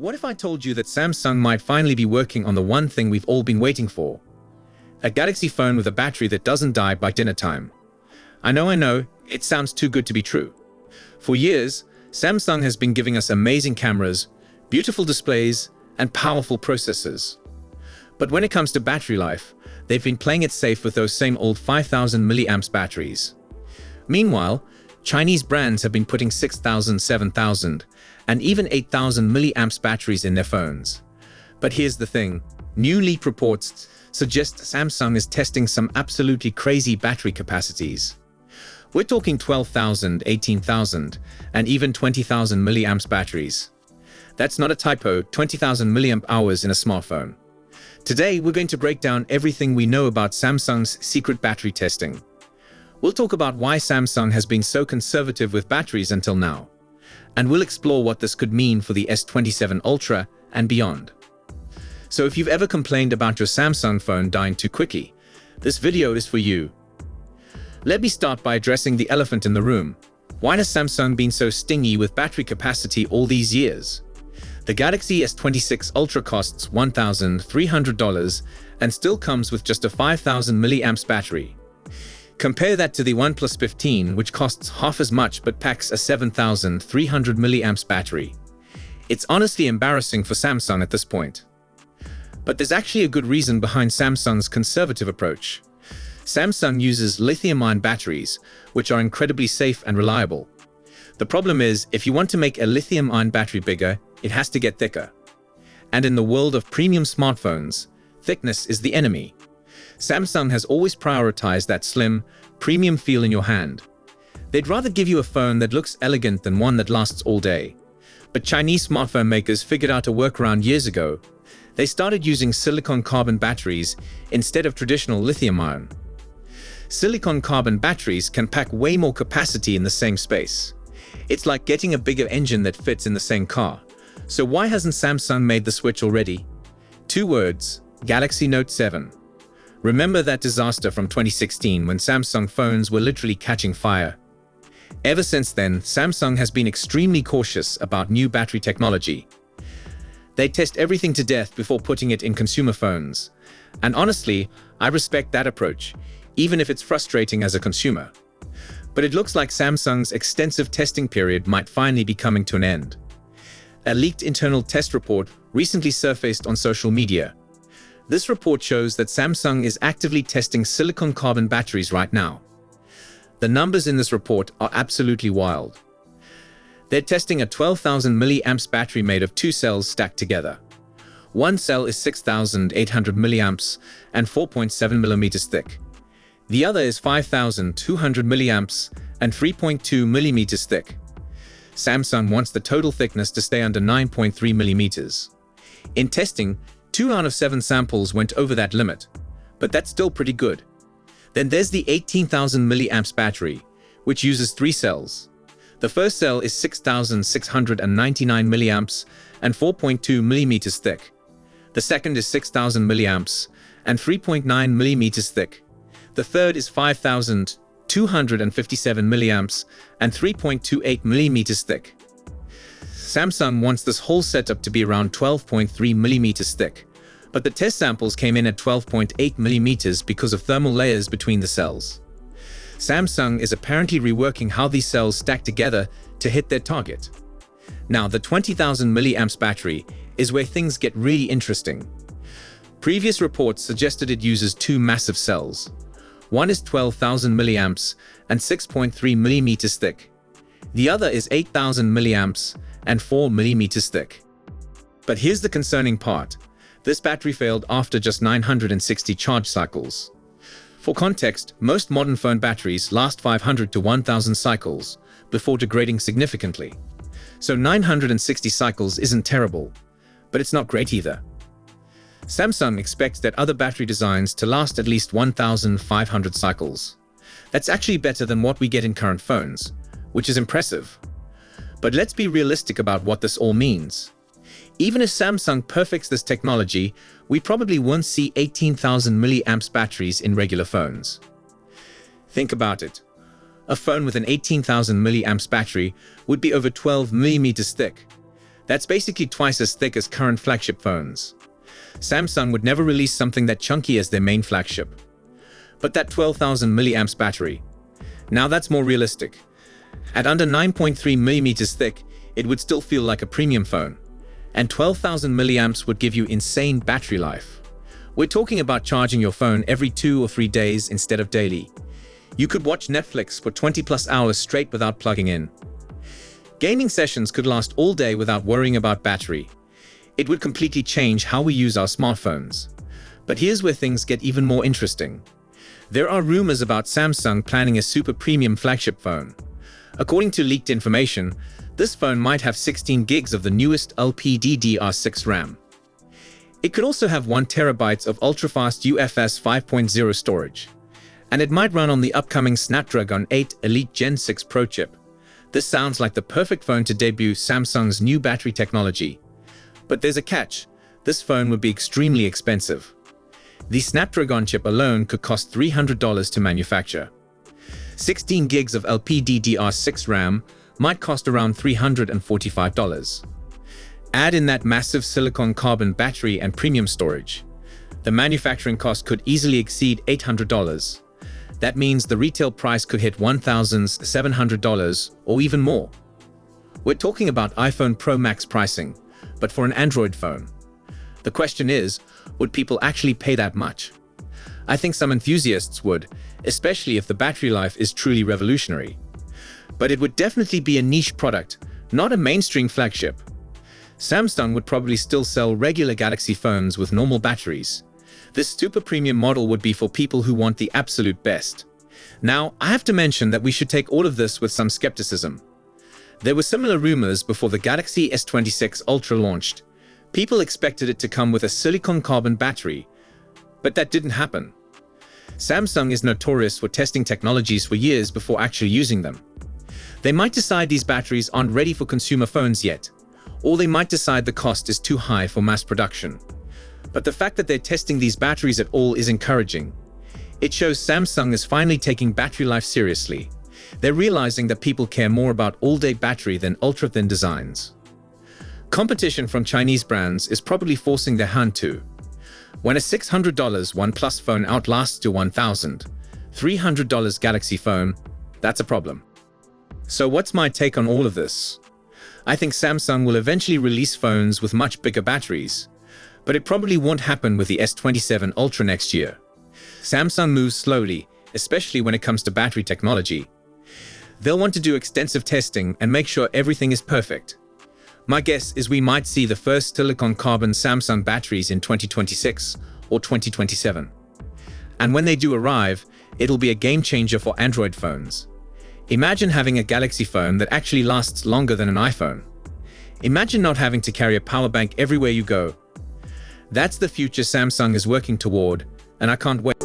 What if I told you that Samsung might finally be working on the one thing we've all been waiting for? A Galaxy phone with a battery that doesn't die by dinner time. I know, it sounds too good to be true. For years, Samsung has been giving us amazing cameras, beautiful displays, and powerful processors. But when it comes to battery life, they've been playing it safe with those same old 5000 mAh batteries. Meanwhile, Chinese brands have been putting 6000, 7000, and even 8000 mAh batteries in their phones. But here's the thing, new leak reports suggest Samsung is testing some absolutely crazy battery capacities. We're talking 12,000, 18,000, and even 20,000 mAh batteries. That's not a typo, 20,000 mAh in a smartphone. Today, we're going to break down everything we know about Samsung's secret battery testing. We'll talk about why Samsung has been so conservative with batteries until now. And we'll explore what this could mean for the S27 Ultra and beyond. So if you've ever complained about your Samsung phone dying too quickly, this video is for you. Let me start by addressing the elephant in the room. Why has Samsung been so stingy with battery capacity all these years? The Galaxy S26 Ultra costs $1,300 and still comes with just a 5000 mAh battery. Compare that to the OnePlus 15, which costs half as much but packs a 7300 mAh battery. It's honestly embarrassing for Samsung at this point. But there's actually a good reason behind Samsung's conservative approach. Samsung uses lithium-ion batteries, which are incredibly safe and reliable. The problem is, if you want to make a lithium-ion battery bigger, it has to get thicker. And in the world of premium smartphones, thickness is the enemy. Samsung has always prioritized that slim, premium feel in your hand. They'd rather give you a phone that looks elegant than one that lasts all day. But Chinese smartphone makers figured out a workaround years ago. They started using silicon-carbon batteries instead of traditional lithium-ion. Silicon-carbon batteries can pack way more capacity in the same space. It's like getting a bigger engine that fits in the same car. So why hasn't Samsung made the switch already? 2 words: Galaxy Note 7. Remember that disaster from 2016 when Samsung phones were literally catching fire? Ever since then, Samsung has been extremely cautious about new battery technology. They test everything to death before putting it in consumer phones. And honestly, I respect that approach, even if it's frustrating as a consumer. But it looks like Samsung's extensive testing period might finally be coming to an end. A leaked internal test report recently surfaced on social media. This report shows that Samsung is actively testing silicon-carbon batteries right now. The numbers in this report are absolutely wild. They're testing a 12,000 mAh battery made of 2 cells stacked together. One cell is 6,800 mAh and 4.7 millimeters thick. The other is 5,200 mAh and 3.2 millimeters thick. Samsung wants the total thickness to stay under 9.3 millimeters. In testing, 2 out of 7 samples went over that limit, but that's still pretty good. Then there's the 18,000 mAh battery, which uses 3 cells. The first cell is 6,699 mAh and 4.2 millimeters thick. The second is 6,000 mAh and 3.9 millimeters thick. The third is 5,257 mAh and 3.28 millimeters thick. Samsung wants this whole setup to be around 12.3 millimeters thick, but the test samples came in at 12.8 millimeters because of thermal layers between the cells. Samsung is apparently reworking how these cells stack together to hit their target. Now, the 20,000 mAh battery is where things get really interesting. Previous reports suggested it uses 2 massive cells. One is 12,000 mAh and 6.3 millimeters thick. The other is 8,000 mAh and 4 millimeters thick. But here's the concerning part. This battery failed after just 960 charge cycles. For context, most modern phone batteries last 500 to 1000 cycles before degrading significantly. So 960 cycles isn't terrible, but it's not great either. Samsung expects that other battery designs to last at least 1500 cycles. That's actually better than what we get in current phones, which is impressive. But let's be realistic about what this all means. Even if Samsung perfects this technology, we probably won't see 18,000 mAh batteries in regular phones. Think about it. A phone with an 18,000 mAh battery would be over 12 millimeters thick. That's basically twice as thick as current flagship phones. Samsung would never release something that chunky as their main flagship. But that 12,000 milliamps battery, now that's more realistic. At under 9.3 millimeters thick, it would still feel like a premium phone. And 12,000 milliamps would give you insane battery life. We're talking about charging your phone every 2 or 3 days instead of daily. You could watch Netflix for 20+ hours straight without plugging in. Gaming sessions could last all day without worrying about battery. It would completely change how we use our smartphones. But here's where things get even more interesting. There are rumors about Samsung planning a super premium flagship phone. According to leaked information, this phone might have 16 gigs of the newest LPDDR6 RAM. It could also have 1 terabyte of ultra-fast UFS 5.0 storage. And it might run on the upcoming Snapdragon 8 Elite Gen 6 Pro chip. This sounds like the perfect phone to debut Samsung's new battery technology. But there's a catch. This phone would be extremely expensive. The Snapdragon chip alone could cost $300 to manufacture. 16 gigs of LPDDR6 RAM might cost around $345. Add in that massive silicon-carbon battery and premium storage. The manufacturing cost could easily exceed $800. That means the retail price could hit $1,700 or even more. We're talking about iPhone Pro Max pricing, but for an Android phone. The question is, would people actually pay that much? I think some enthusiasts would, especially if the battery life is truly revolutionary. But it would definitely be a niche product, not a mainstream flagship. Samsung would probably still sell regular Galaxy phones with normal batteries. This super premium model would be for people who want the absolute best. Now, I have to mention that we should take all of this with some skepticism. There were similar rumors before the Galaxy S26 Ultra launched. People expected it to come with a silicon-carbon battery, but that didn't happen. Samsung is notorious for testing technologies for years before actually using them. They might decide these batteries aren't ready for consumer phones yet, or they might decide the cost is too high for mass production. But the fact that they're testing these batteries at all is encouraging. It shows Samsung is finally taking battery life seriously. They're realizing that people care more about all-day battery than ultra-thin designs. Competition from Chinese brands is probably forcing their hand too. When a $600 OnePlus phone outlasts your $1,300 Galaxy phone, that's a problem. So what's my take on all of this? I think Samsung will eventually release phones with much bigger batteries, but it probably won't happen with the S27 Ultra next year. Samsung moves slowly, especially when it comes to battery technology. They'll want to do extensive testing and make sure everything is perfect. My guess is we might see the first silicon-carbon Samsung batteries in 2026 or 2027. And when they do arrive, it'll be a game-changer for Android phones. Imagine having a Galaxy phone that actually lasts longer than an iPhone. Imagine not having to carry a power bank everywhere you go. That's the future Samsung is working toward, and I can't wait.